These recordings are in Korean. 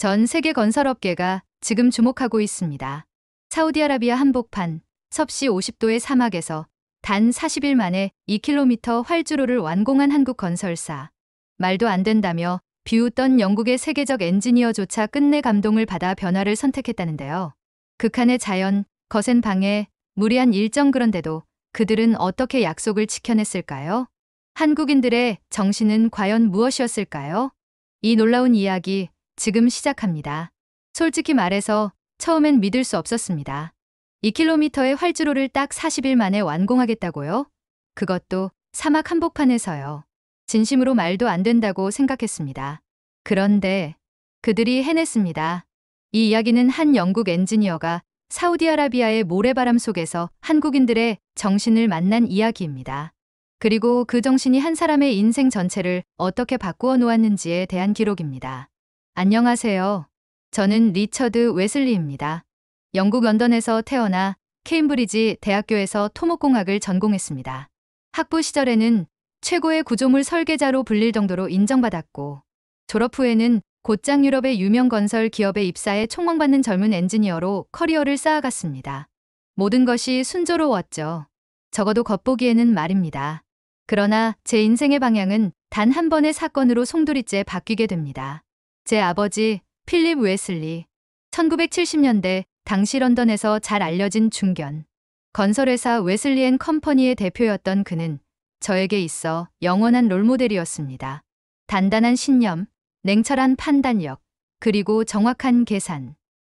전 세계 건설업계가 지금 주목하고 있습니다. 사우디아라비아 한복판 섭씨 50도의 사막에서 단 40일 만에 2km 활주로를 완공한 한국 건설사. 말도 안 된다며 비웃던 영국의 세계적 엔지니어조차 끝내 감동을 받아 변화를 선택했다는데요. 극한의 자연, 거센 방해, 무리한 일정. 그런데도 그들은 어떻게 약속을 지켜냈을까요? 한국인들의 정신은 과연 무엇이었을까요? 이 놀라운 이야기 지금 시작합니다. 솔직히 말해서 처음엔 믿을 수 없었습니다. 2km의 활주로를 딱 40일 만에 완공하겠다고요? 그것도 사막 한복판에서요. 진심으로 말도 안 된다고 생각했습니다. 그런데 그들이 해냈습니다. 이 이야기는 한 영국 엔지니어가 사우디아라비아의 모래바람 속에서 한국인들의 정신을 만난 이야기입니다. 그리고 그 정신이 한 사람의 인생 전체를 어떻게 바꾸어 놓았는지에 대한 기록입니다. 안녕하세요. 저는 리처드 웨슬리입니다. 영국 런던에서 태어나 케임브리지 대학교에서 토목공학을 전공했습니다. 학부 시절에는 최고의 구조물 설계자로 불릴 정도로 인정받았고, 졸업 후에는 곧장 유럽의 유명 건설 기업에 입사해 촉망받는 젊은 엔지니어로 커리어를 쌓아갔습니다. 모든 것이 순조로웠죠. 적어도 겉보기에는 말입니다. 그러나 제 인생의 방향은 단 한 번의 사건으로 송두리째 바뀌게 됩니다. 제 아버지 필립 웨슬리, 1970년대 당시 런던에서 잘 알려진 중견 건설회사 웨슬리 앤 컴퍼니의 대표였던 그는 저에게 있어 영원한 롤모델이었습니다. 단단한 신념, 냉철한 판단력, 그리고 정확한 계산.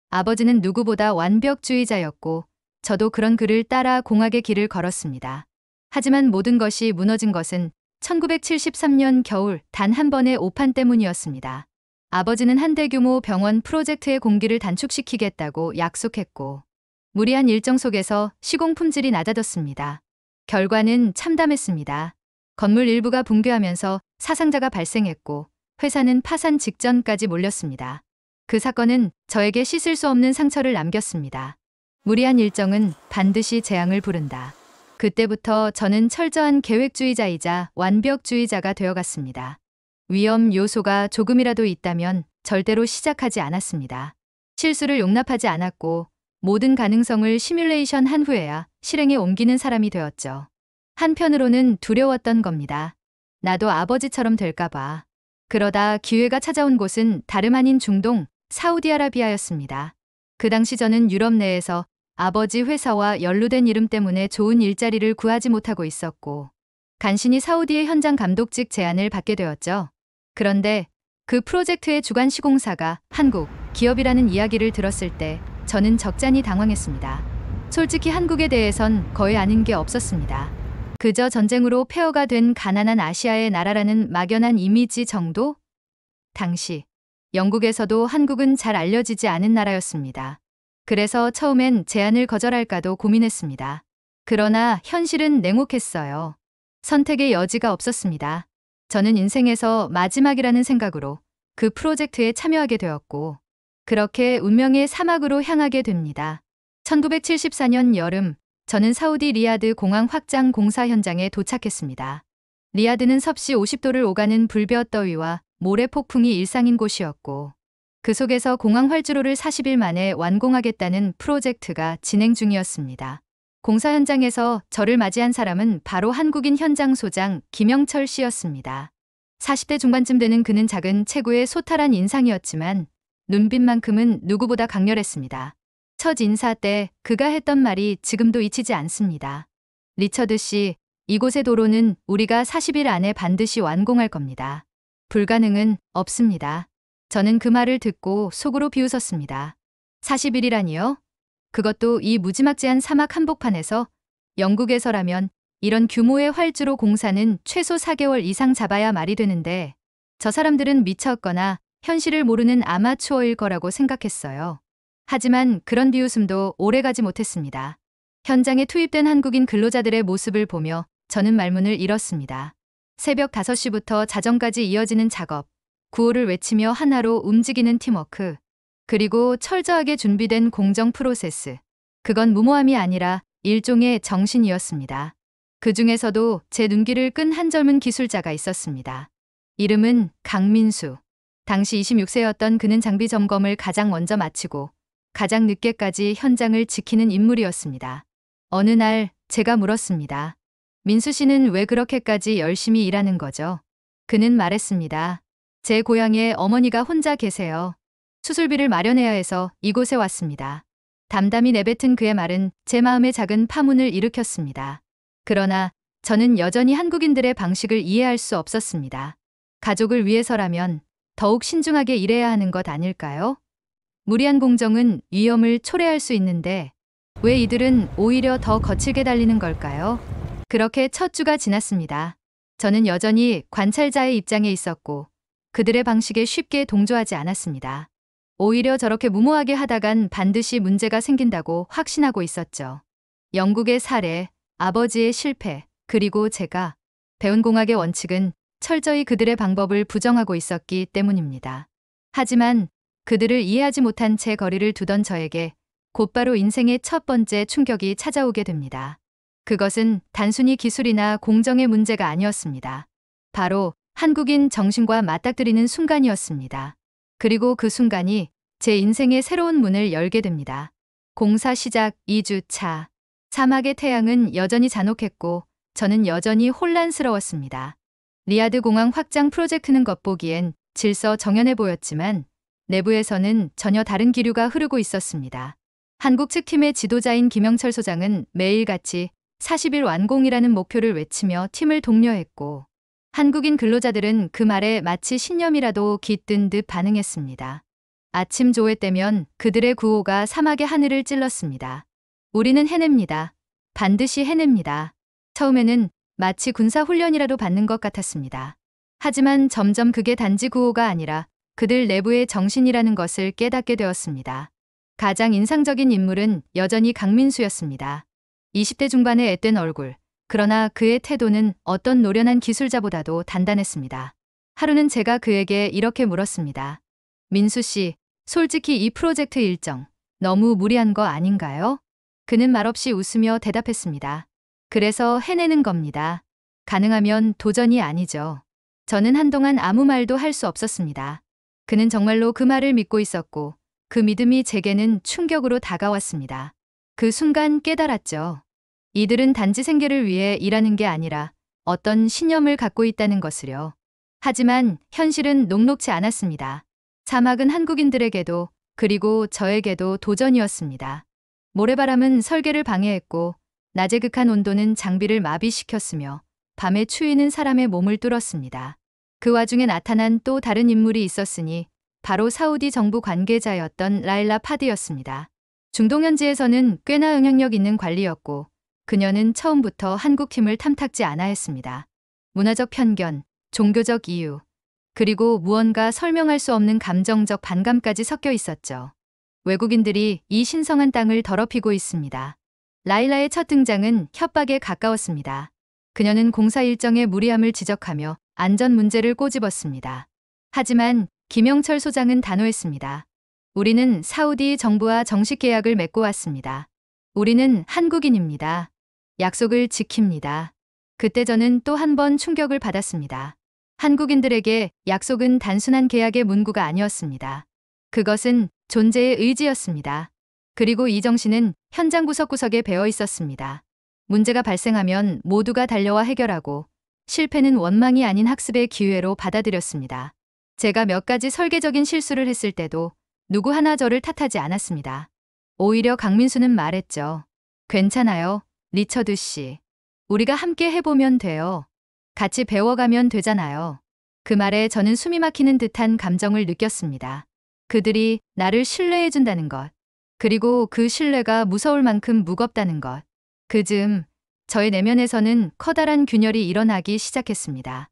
아버지는 누구보다 완벽주의자였고 저도 그런 그를 따라 공학의 길을 걸었습니다. 하지만 모든 것이 무너진 것은 1973년 겨울 단 한 번의 오판 때문이었습니다. 아버지는 한 대규모 병원 프로젝트의 공기를 단축시키겠다고 약속했고, 무리한 일정 속에서 시공 품질이 낮아졌습니다. 결과는 참담했습니다. 건물 일부가 붕괴하면서 사상자가 발생했고 회사는 파산 직전까지 몰렸습니다. 그 사건은 저에게 씻을 수 없는 상처를 남겼습니다. 무리한 일정은 반드시 재앙을 부른다. 그때부터 저는 철저한 계획주의자이자 완벽주의자가 되어갔습니다. 위험 요소가 조금이라도 있다면 절대로 시작하지 않았습니다. 실수를 용납하지 않았고 모든 가능성을 시뮬레이션한 후에야 실행에 옮기는 사람이 되었죠. 한편으로는 두려웠던 겁니다. 나도 아버지처럼 될까봐. 그러다 기회가 찾아온 곳은 다름 아닌 중동, 사우디아라비아였습니다. 그 당시 저는 유럽 내에서 아버지 회사와 연루된 이름 때문에 좋은 일자리를 구하지 못하고 있었고, 간신히 사우디의 현장 감독직 제안을 받게 되었죠. 그런데 그 프로젝트의 주관 시공사가 한국 기업이라는 이야기를 들었을 때 저는 적잖이 당황했습니다. 솔직히 한국에 대해선 거의 아는 게 없었습니다. 그저 전쟁으로 폐허가 된 가난한 아시아의 나라라는 막연한 이미지 정도? 당시 영국에서도 한국은 잘 알려지지 않은 나라였습니다. 그래서 처음엔 제안을 거절할까도 고민했습니다. 그러나 현실은 냉혹했어요. 선택의 여지가 없었습니다. 저는 인생에서 마지막이라는 생각으로 그 프로젝트에 참여하게 되었고, 그렇게 운명의 사막으로 향하게 됩니다. 1974년 여름, 저는 사우디 리야드 공항 확장 공사 현장에 도착했습니다. 리야드는 섭씨 50도를 오가는 불볕 더위와 모래 폭풍이 일상인 곳이었고, 그 속에서 공항 활주로를 40일 만에 완공하겠다는 프로젝트가 진행 중이었습니다. 공사 현장에서 저를 맞이한 사람은 바로 한국인 현장 소장 김영철 씨였습니다. 40대 중반쯤 되는 그는 작은 체구의 소탈한 인상이었지만 눈빛만큼은 누구보다 강렬했습니다. 첫 인사 때 그가 했던 말이 지금도 잊히지 않습니다. 리처드 씨, 이곳의 도로는 우리가 40일 안에 반드시 완공할 겁니다. 불가능은 없습니다. 저는 그 말을 듣고 속으로 비웃었습니다. 40일이라니요? 그것도 이 무지막지한 사막 한복판에서? 영국에서라면 이런 규모의 활주로 공사는 최소 4개월 이상 잡아야 말이 되는데, 저 사람들은 미쳤거나 현실을 모르는 아마추어일 거라고 생각했어요. 하지만 그런 비웃음도 오래가지 못했습니다. 현장에 투입된 한국인 근로자들의 모습을 보며 저는 말문을 잃었습니다. 새벽 5시부터 자정까지 이어지는 작업, 구호를 외치며 하나로 움직이는 팀워크, 그리고 철저하게 준비된 공정 프로세스. 그건 무모함이 아니라 일종의 정신이었습니다. 그 중에서도 제 눈길을 끈 한 젊은 기술자가 있었습니다. 이름은 강민수. 당시 26세였던 그는 장비 점검을 가장 먼저 마치고 가장 늦게까지 현장을 지키는 인물이었습니다. 어느 날 제가 물었습니다. 민수 씨는 왜 그렇게까지 열심히 일하는 거죠? 그는 말했습니다. 제 고향에 어머니가 혼자 계세요. 수술비를 마련해야 해서 이곳에 왔습니다. 담담히 내뱉은 그의 말은 제 마음에 작은 파문을 일으켰습니다. 그러나 저는 여전히 한국인들의 방식을 이해할 수 없었습니다. 가족을 위해서라면 더욱 신중하게 일해야 하는 것 아닐까요? 무리한 공정은 위험을 초래할 수 있는데 왜 이들은 오히려 더 거칠게 달리는 걸까요? 그렇게 첫 주가 지났습니다. 저는 여전히 관찰자의 입장에 있었고 그들의 방식에 쉽게 동조하지 않았습니다. 오히려 저렇게 무모하게 하다간 반드시 문제가 생긴다고 확신하고 있었죠. 영국의 사례, 아버지의 실패, 그리고 제가 배운 공학의 원칙은 철저히 그들의 방법을 부정하고 있었기 때문입니다. 하지만 그들을 이해하지 못한 채 거리를 두던 저에게 곧바로 인생의 첫 번째 충격이 찾아오게 됩니다. 그것은 단순히 기술이나 공정의 문제가 아니었습니다. 바로 한국인 정신과 맞닥뜨리는 순간이었습니다. 그리고 그 순간이 제 인생의 새로운 문을 열게 됩니다. 공사 시작 2주 차. 사막의 태양은 여전히 잔혹했고 저는 여전히 혼란스러웠습니다. 리야드 공항 확장 프로젝트는 겉보기엔 질서정연해 보였지만 내부에서는 전혀 다른 기류가 흐르고 있었습니다. 한국 측 팀의 지도자인 김영철 소장은 매일같이 40일 완공이라는 목표를 외치며 팀을 독려했고 한국인 근로자들은 그 말에 마치 신념이라도 깃든 듯 반응했습니다. 아침 조회 때면 그들의 구호가 사막의 하늘을 찔렀습니다. 우리는 해냅니다. 반드시 해냅니다. 처음에는 마치 군사훈련이라도 받는 것 같았습니다. 하지만 점점 그게 단지 구호가 아니라 그들 내부의 정신이라는 것을 깨닫게 되었습니다. 가장 인상적인 인물은 여전히 강민수였습니다. 20대 중반의 앳된 얼굴, 그러나 그의 태도는 어떤 노련한 기술자보다도 단단했습니다. 하루는 제가 그에게 이렇게 물었습니다. 민수 씨, 솔직히 이 프로젝트 일정 너무 무리한 거 아닌가요? 그는 말없이 웃으며 대답했습니다. 그래서 해내는 겁니다. 가능하면 도전이 아니죠. 저는 한동안 아무 말도 할 수 없었습니다. 그는 정말로 그 말을 믿고 있었고 그 믿음이 제게는 충격으로 다가왔습니다. 그 순간 깨달았죠. 이들은 단지 생계를 위해 일하는 게 아니라 어떤 신념을 갖고 있다는 것을요. 하지만 현실은 녹록지 않았습니다. 사막은 한국인들에게도 그리고 저에게도 도전이었습니다. 모래바람은 설계를 방해했고 낮의 극한 온도는 장비를 마비시켰으며 밤의 추위는 사람의 몸을 뚫었습니다. 그 와중에 나타난 또 다른 인물이 있었으니 바로 사우디 정부 관계자였던 라일라 파드였습니다. 중동 현지에서는 꽤나 영향력 있는 관리였고 그녀는 처음부터 한국팀을 탐탁지 않아 했습니다. 문화적 편견, 종교적 이유, 그리고 무언가 설명할 수 없는 감정적 반감까지 섞여 있었죠. 외국인들이 이 신성한 땅을 더럽히고 있습니다. 라일라의 첫 등장은 협박에 가까웠습니다. 그녀는 공사 일정의 무리함을 지적하며 안전 문제를 꼬집었습니다. 하지만 김영철 소장은 단호했습니다. 우리는 사우디 정부와 정식 계약을 맺고 왔습니다. 우리는 한국인입니다. 약속을 지킵니다. 그때 저는 또 한 번 충격을 받았습니다. 한국인들에게 약속은 단순한 계약의 문구가 아니었습니다. 그것은 존재의 의지였습니다. 그리고 이 정신은 현장 구석구석에 배어 있었습니다. 문제가 발생하면 모두가 달려와 해결하고 실패는 원망이 아닌 학습의 기회로 받아들였습니다. 제가 몇 가지 설계적인 실수를 했을 때도 누구 하나 저를 탓하지 않았습니다. 오히려 강민수는 말했죠. 괜찮아요, 리처드 씨. 우리가 함께 해보면 돼요. 같이 배워가면 되잖아요. 그 말에 저는 숨이 막히는 듯한 감정을 느꼈습니다. 그들이 나를 신뢰해준다는 것. 그리고 그 신뢰가 무서울 만큼 무겁다는 것. 그 즈음 저의 내면에서는 커다란 균열이 일어나기 시작했습니다.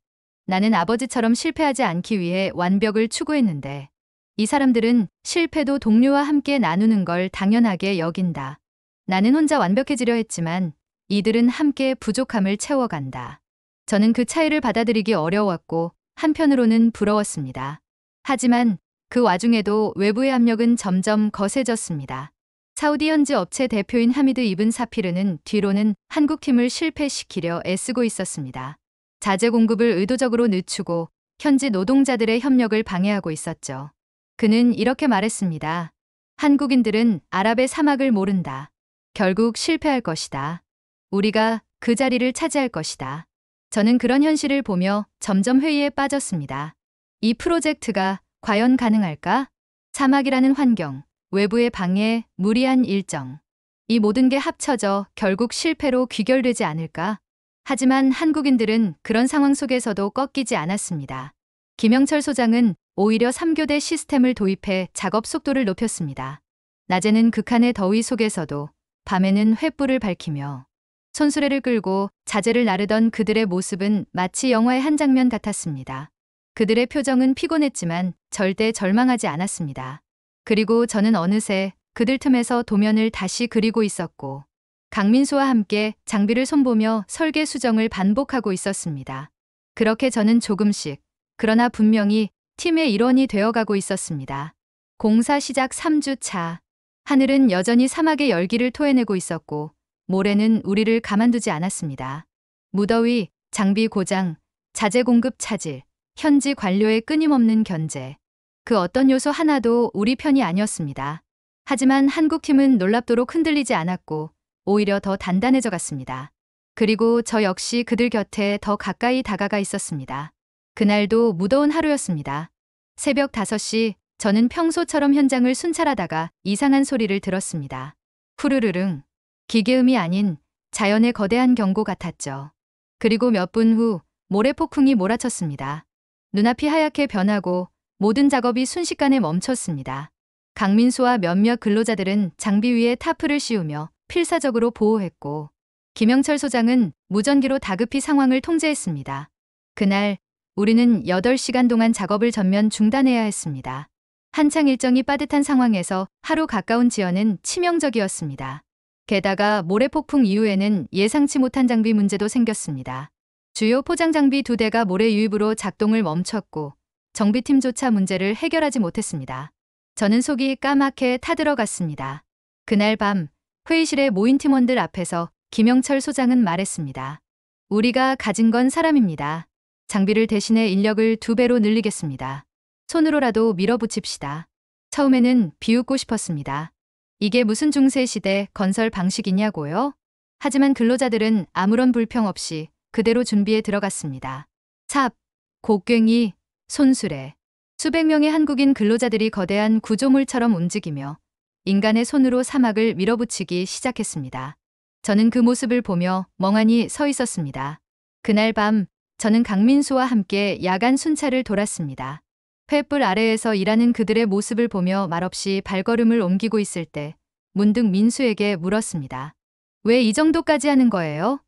나는 아버지처럼 실패하지 않기 위해 완벽을 추구했는데 이 사람들은 실패도 동료와 함께 나누는 걸 당연하게 여긴다. 나는 혼자 완벽해지려 했지만 이들은 함께 부족함을 채워간다. 저는 그 차이를 받아들이기 어려웠고 한편으로는 부러웠습니다. 하지만 그 와중에도 외부의 압력은 점점 거세졌습니다. 사우디 현지 업체 대표인 하미드 이븐 사피르는 뒤로는 한국팀을 실패시키려 애쓰고 있었습니다. 자재 공급을 의도적으로 늦추고 현지 노동자들의 협력을 방해하고 있었죠. 그는 이렇게 말했습니다. 한국인들은 아랍의 사막을 모른다. 결국 실패할 것이다. 우리가 그 자리를 차지할 것이다. 저는 그런 현실을 보며 점점 회의에 빠졌습니다. 이 프로젝트가 과연 가능할까? 사막이라는 환경, 외부의 방해, 무리한 일정. 이 모든 게 합쳐져 결국 실패로 귀결되지 않을까? 하지만 한국인들은 그런 상황 속에서도 꺾이지 않았습니다. 김영철 소장은 오히려 3교대 시스템을 도입해 작업 속도를 높였습니다. 낮에는 극한의 더위 속에서도 밤에는 횃불을 밝히며 손수레를 끌고 자재를 나르던 그들의 모습은 마치 영화의 한 장면 같았습니다. 그들의 표정은 피곤했지만 절대 절망하지 않았습니다. 그리고 저는 어느새 그들 틈에서 도면을 다시 그리고 있었고 강민수와 함께 장비를 손보며 설계 수정을 반복하고 있었습니다. 그렇게 저는 조금씩, 그러나 분명히 팀의 일원이 되어가고 있었습니다. 공사 시작 3주 차. 하늘은 여전히 사막의 열기를 토해내고 있었고 모래는 우리를 가만두지 않았습니다. 무더위, 장비 고장, 자재 공급 차질, 현지 관료의 끊임없는 견제. 그 어떤 요소 하나도 우리 편이 아니었습니다. 하지만 한국팀은 놀랍도록 흔들리지 않았고 오히려 더 단단해져 갔습니다. 그리고 저 역시 그들 곁에 더 가까이 다가가 있었습니다. 그날도 무더운 하루였습니다. 새벽 5시, 저는 평소처럼 현장을 순찰하다가 이상한 소리를 들었습니다. 후루루릉. 기계음이 아닌 자연의 거대한 경고 같았죠. 그리고 몇 분 후 모래폭풍이 몰아쳤습니다. 눈앞이 하얗게 변하고 모든 작업이 순식간에 멈췄습니다. 강민수와 몇몇 근로자들은 장비 위에 타프를 씌우며 필사적으로 보호했고 김영철 소장은 무전기로 다급히 상황을 통제했습니다. 그날 우리는 8시간 동안 작업을 전면 중단해야 했습니다. 한창 일정이 빠듯한 상황에서 하루 가까운 지연은 치명적이었습니다. 게다가 모래폭풍 이후에는 예상치 못한 장비 문제도 생겼습니다. 주요 포장 장비 2대가 모래 유입으로 작동을 멈췄고 정비팀조차 문제를 해결하지 못했습니다. 저는 속이 까맣게 타들어갔습니다. 그날 밤 회의실에 모인 팀원들 앞에서 김영철 소장은 말했습니다. 우리가 가진 건 사람입니다. 장비를 대신해 인력을 2배로 늘리겠습니다. 손으로라도 밀어붙입시다. 처음에는 비웃고 싶었습니다. 이게 무슨 중세시대 건설 방식이냐고요? 하지만 근로자들은 아무런 불평 없이 그대로 준비에 들어갔습니다. 삽, 곡괭이, 손수레. 수백 명의 한국인 근로자들이 거대한 구조물처럼 움직이며 인간의 손으로 사막을 밀어붙이기 시작했습니다. 저는 그 모습을 보며 멍하니 서 있었습니다. 그날 밤 저는 강민수와 함께 야간 순찰을 돌았습니다. 횃불 아래에서 일하는 그들의 모습을 보며 말없이 발걸음을 옮기고 있을 때 문득 민수에게 물었습니다. 왜 이 정도까지 하는 거예요?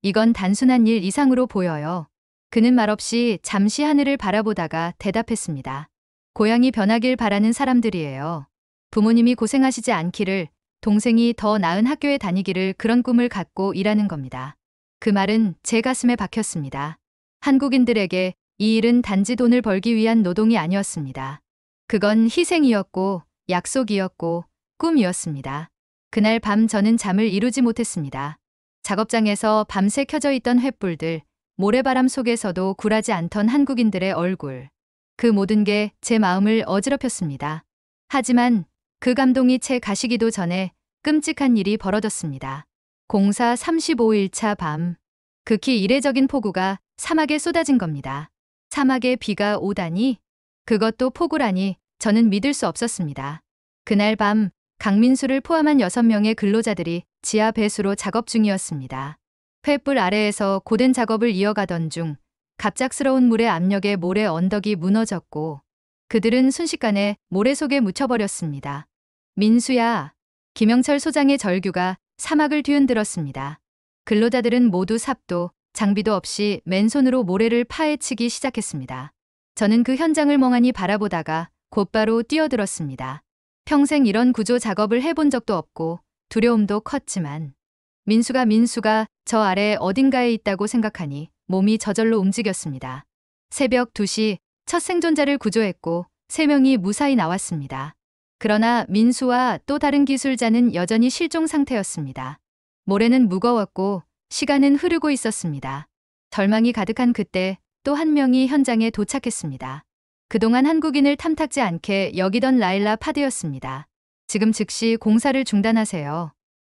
이건 단순한 일 이상으로 보여요. 그는 말없이 잠시 하늘을 바라보다가 대답했습니다. 고향이 변하길 바라는 사람들이에요. 부모님이 고생하시지 않기를, 동생이 더 나은 학교에 다니기를 그런 꿈을 갖고 일하는 겁니다. 그 말은 제 가슴에 박혔습니다. 한국인들에게 이 일은 단지 돈을 벌기 위한 노동이 아니었습니다. 그건 희생이었고 약속이었고 꿈이었습니다. 그날 밤 저는 잠을 이루지 못했습니다. 작업장에서 밤새 켜져 있던 횃불들, 모래바람 속에서도 굴하지 않던 한국인들의 얼굴. 그 모든 게 제 마음을 어지럽혔습니다. 하지만 그 감동이 채 가시기도 전에 끔찍한 일이 벌어졌습니다. 공사 35일차 밤. 극히 이례적인 폭우가 사막에 쏟아진 겁니다. 사막에 비가 오다니? 그것도 폭우라니 저는 믿을 수 없었습니다. 그날 밤 강민수를 포함한 6명의 근로자들이 지하 배수로 작업 중이었습니다. 횃불 아래에서 고된 작업을 이어가던 중 갑작스러운 물의 압력에 모래 언덕이 무너졌고 그들은 순식간에 모래 속에 묻혀버렸습니다. 민수야. 김영철 소장의 절규가 사막을 뒤흔들었습니다. 근로자들은 모두 삽도 장비도 없이 맨손으로 모래를 파헤치기 시작했습니다. 저는 그 현장을 멍하니 바라보다가 곧바로 뛰어들었습니다. 평생 이런 구조 작업을 해본 적도 없고 두려움도 컸지만 민수가 저 아래 어딘가에 있다고 생각하니 몸이 저절로 움직였습니다. 새벽 2시 첫 생존자를 구조했고 3명이 무사히 나왔습니다. 그러나 민수와 또 다른 기술자는 여전히 실종 상태였습니다. 모래는 무거웠고 시간은 흐르고 있었습니다. 절망이 가득한 그때 또 한 명이 현장에 도착했습니다. 그동안 한국인을 탐탁지 않게 여기던 라일라 파드였습니다. 지금 즉시 공사를 중단하세요.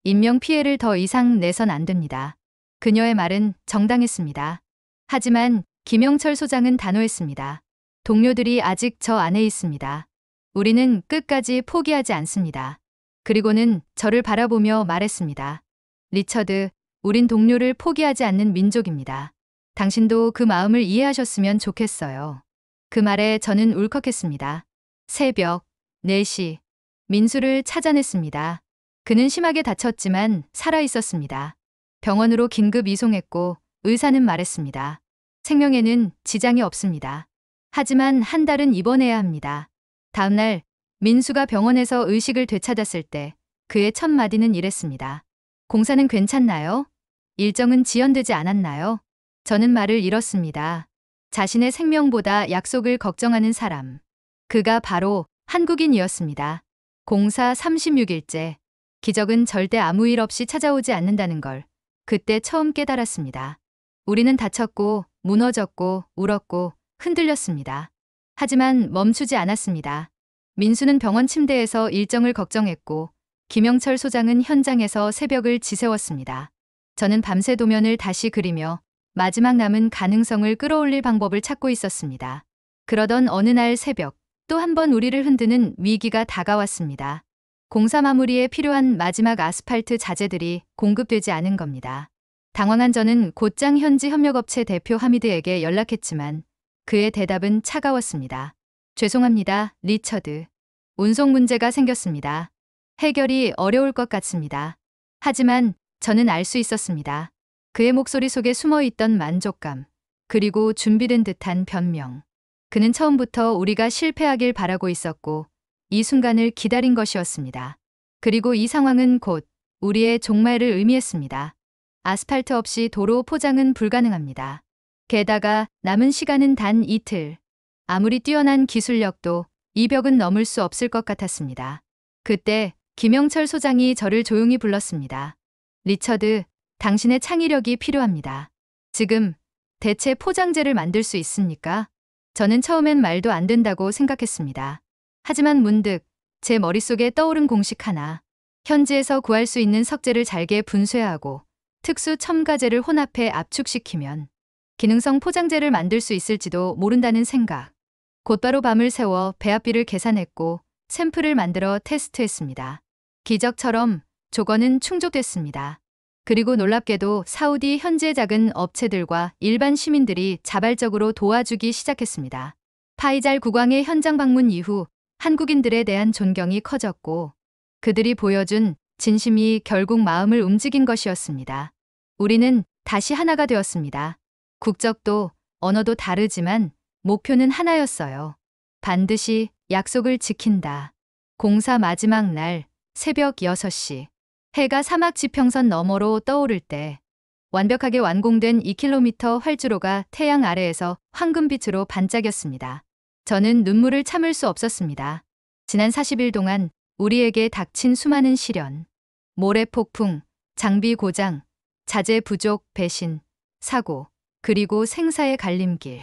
인명피해를 더 이상 내선 안 됩니다. 그녀의 말은 정당했습니다. 하지만 김영철 소장은 단호했습니다. 동료들이 아직 저 안에 있습니다. 우리는 끝까지 포기하지 않습니다. 그리고는 저를 바라보며 말했습니다. 리처드, 우린 동료를 포기하지 않는 민족입니다. 당신도 그 마음을 이해하셨으면 좋겠어요. 그 말에 저는 울컥했습니다. 새벽 4시, 민수를 찾아냈습니다. 그는 심하게 다쳤지만 살아 있었습니다. 병원으로 긴급 이송했고 의사는 말했습니다. 생명에는 지장이 없습니다. 하지만 한 달은 입원해야 합니다. 다음 날 민수가 병원에서 의식을 되찾았을 때 그의 첫 마디는 이랬습니다. 공사는 괜찮나요? 일정은 지연되지 않았나요? 저는 말을 잃었습니다. 자신의 생명보다 약속을 걱정하는 사람. 그가 바로 한국인이었습니다. 공사 36일째. 기적은 절대 아무 일 없이 찾아오지 않는다는 걸 그때 처음 깨달았습니다. 우리는 다쳤고 무너졌고 울었고 흔들렸습니다. 하지만 멈추지 않았습니다. 민수는 병원 침대에서 일정을 걱정했고 김영철 소장은 현장에서 새벽을 지새웠습니다. 저는 밤새 도면을 다시 그리며 마지막 남은 가능성을 끌어올릴 방법을 찾고 있었습니다. 그러던 어느 날 새벽 또 한 번 우리를 흔드는 위기가 다가왔습니다. 공사 마무리에 필요한 마지막 아스팔트 자재들이 공급되지 않은 겁니다. 당황한 저는 곧장 현지 협력업체 대표 하미드에게 연락했지만 그의 대답은 차가웠습니다. 죄송합니다, 리처드. 운송 문제가 생겼습니다. 해결이 어려울 것 같습니다. 하지만 저는 알 수 있었습니다. 그의 목소리 속에 숨어있던 만족감, 그리고 준비된 듯한 변명. 그는 처음부터 우리가 실패하길 바라고 있었고 이 순간을 기다린 것이었습니다. 그리고 이 상황은 곧 우리의 종말을 의미했습니다. 아스팔트 없이 도로 포장은 불가능합니다. 게다가 남은 시간은 단 이틀. 아무리 뛰어난 기술력도 이 벽은 넘을 수 없을 것 같았습니다. 그때 김영철 소장이 저를 조용히 불렀습니다. 리처드, 당신의 창의력이 필요합니다. 지금 대체 포장재를 만들 수 있습니까? 저는 처음엔 말도 안 된다고 생각했습니다. 하지만 문득 제 머릿속에 떠오른 공식 하나. 현지에서 구할 수 있는 석재를 잘게 분쇄하고 특수 첨가제를 혼합해 압축시키면 기능성 포장재를 만들 수 있을지도 모른다는 생각. 곧바로 밤을 새워 배합비를 계산했고 샘플을 만들어 테스트했습니다. 기적처럼 조건은 충족됐습니다. 그리고 놀랍게도 사우디 현지의 작은 업체들과 일반 시민들이 자발적으로 도와주기 시작했습니다. 파이잘 국왕의 현장 방문 이후 한국인들에 대한 존경이 커졌고 그들이 보여준 진심이 결국 마음을 움직인 것이었습니다. 우리는 다시 하나가 되었습니다. 국적도 언어도 다르지만 목표는 하나였어요. 반드시 약속을 지킨다. 공사 마지막 날 새벽 6시. 해가 사막 지평선 너머로 떠오를 때 완벽하게 완공된 2km 활주로가 태양 아래에서 황금빛으로 반짝였습니다. 저는 눈물을 참을 수 없었습니다. 지난 40일 동안 우리에게 닥친 수많은 시련, 모래 폭풍, 장비 고장, 자재 부족, 배신, 사고, 그리고 생사의 갈림길.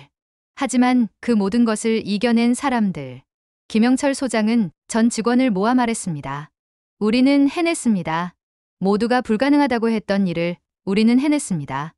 하지만 그 모든 것을 이겨낸 사람들. 김영철 소장은 전 직원을 모아 말했습니다. 우리는 해냈습니다. 모두가 불가능하다고 했던 일을 우리는 해냈습니다.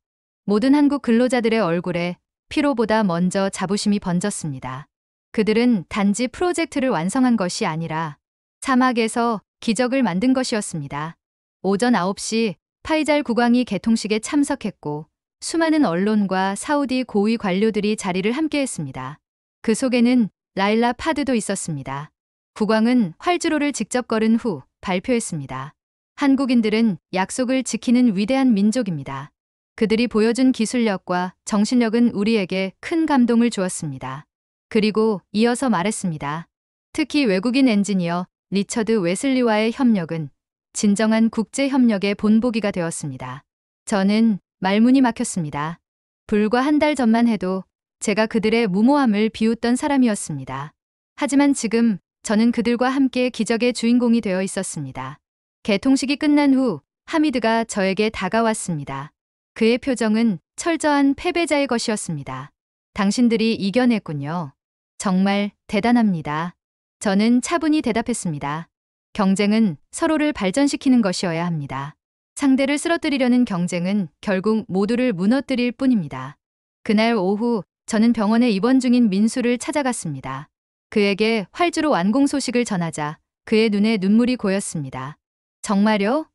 모든 한국 근로자들의 얼굴에 피로보다 먼저 자부심이 번졌습니다. 그들은 단지 프로젝트를 완성한 것이 아니라 사막에서 기적을 만든 것이었습니다. 오전 9시 파이잘 국왕이 개통식에 참석했고 수많은 언론과 사우디 고위 관료들이 자리를 함께했습니다. 그 속에는 라일라 파드도 있었습니다. 국왕은 활주로를 직접 걸은 후 발표했습니다. 한국인들은 약속을 지키는 위대한 민족입니다. 그들이 보여준 기술력과 정신력은 우리에게 큰 감동을 주었습니다. 그리고 이어서 말했습니다. 특히 외국인 엔지니어 리처드 웨슬리와의 협력은 진정한 국제협력의 본보기가 되었습니다. 저는 말문이 막혔습니다. 불과 한 달 전만 해도 제가 그들의 무모함을 비웃던 사람이었습니다. 하지만 지금 저는 그들과 함께 기적의 주인공이 되어 있었습니다. 개통식이 끝난 후 하미드가 저에게 다가왔습니다. 그의 표정은 철저한 패배자의 것이었습니다. 당신들이 이겨냈군요. 정말 대단합니다. 저는 차분히 대답했습니다. 경쟁은 서로를 발전시키는 것이어야 합니다. 상대를 쓰러뜨리려는 경쟁은 결국 모두를 무너뜨릴 뿐입니다. 그날 오후 저는 병원에 입원 중인 민수를 찾아갔습니다. 그에게 활주로 완공 소식을 전하자 그의 눈에 눈물이 고였습니다. 정말요?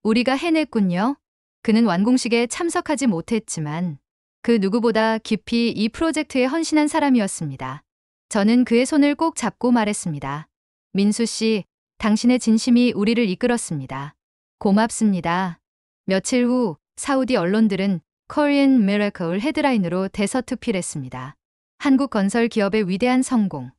우리가 해냈군요. 그는 완공식에 참석하지 못했지만 그 누구보다 깊이 이 프로젝트에 헌신한 사람이었습니다. 저는 그의 손을 꼭 잡고 말했습니다. 민수 씨, 당신의 진심이 우리를 이끌었습니다. 고맙습니다. 며칠 후 사우디 언론들은 Korean Miracle 헤드라인으로 대서특필했습니다. 한국 건설 기업의 위대한 성공,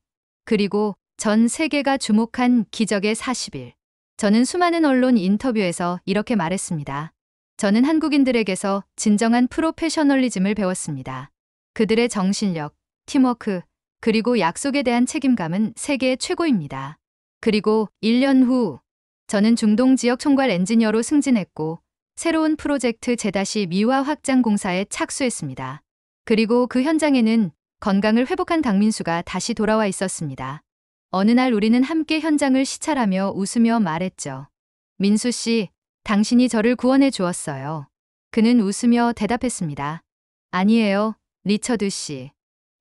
그리고 전 세계가 주목한 기적의 40일. 저는 수많은 언론 인터뷰에서 이렇게 말했습니다. 저는 한국인들에게서 진정한 프로페셔널리즘을 배웠습니다. 그들의 정신력, 팀워크, 그리고 약속에 대한 책임감은 세계 최고입니다. 그리고 1년 후 저는 중동 지역 총괄 엔지니어로 승진했고 새로운 프로젝트 제-미화 확장 공사에 착수했습니다. 그리고 그 현장에는 건강을 회복한 강민수가 다시 돌아와 있었습니다. 어느 날 우리는 함께 현장을 시찰하며 웃으며 말했죠. 민수 씨, 당신이 저를 구원해 주었어요. 그는 웃으며 대답했습니다. 아니에요, 리처드 씨.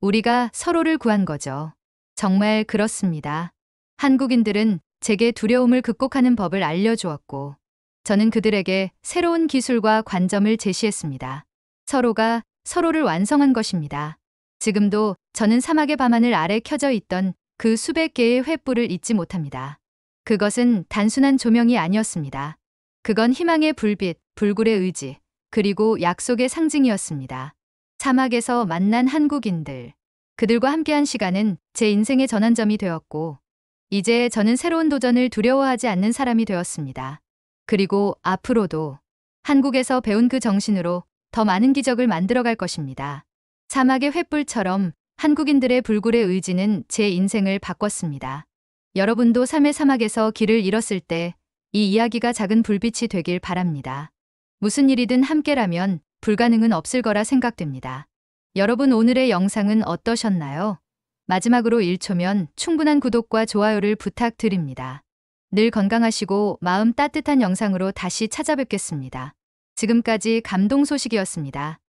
우리가 서로를 구한 거죠. 정말 그렇습니다. 한국인들은 제게 두려움을 극복하는 법을 알려주었고, 저는 그들에게 새로운 기술과 관점을 제시했습니다. 서로가 서로를 완성한 것입니다. 지금도 저는 사막의 밤하늘 아래 켜져 있던 그 수백 개의 횃불을 잊지 못합니다. 그것은 단순한 조명이 아니었습니다. 그건 희망의 불빛, 불굴의 의지, 그리고 약속의 상징이었습니다. 사막에서 만난 한국인들. 그들과 함께한 시간은 제 인생의 전환점이 되었고, 이제 저는 새로운 도전을 두려워하지 않는 사람이 되었습니다. 그리고 앞으로도 한국에서 배운 그 정신으로 더 많은 기적을 만들어갈 것입니다. 사막의 횃불처럼 한국인들의 불굴의 의지는 제 인생을 바꿨습니다. 여러분도 삶의 사막에서 길을 잃었을 때 이 이야기가 작은 불빛이 되길 바랍니다. 무슨 일이든 함께라면 불가능은 없을 거라 생각됩니다. 여러분 오늘의 영상은 어떠셨나요? 마지막으로 1초면 충분한 구독과 좋아요를 부탁드립니다. 늘 건강하시고 마음 따뜻한 영상으로 다시 찾아뵙겠습니다. 지금까지 감동 소식이었습니다.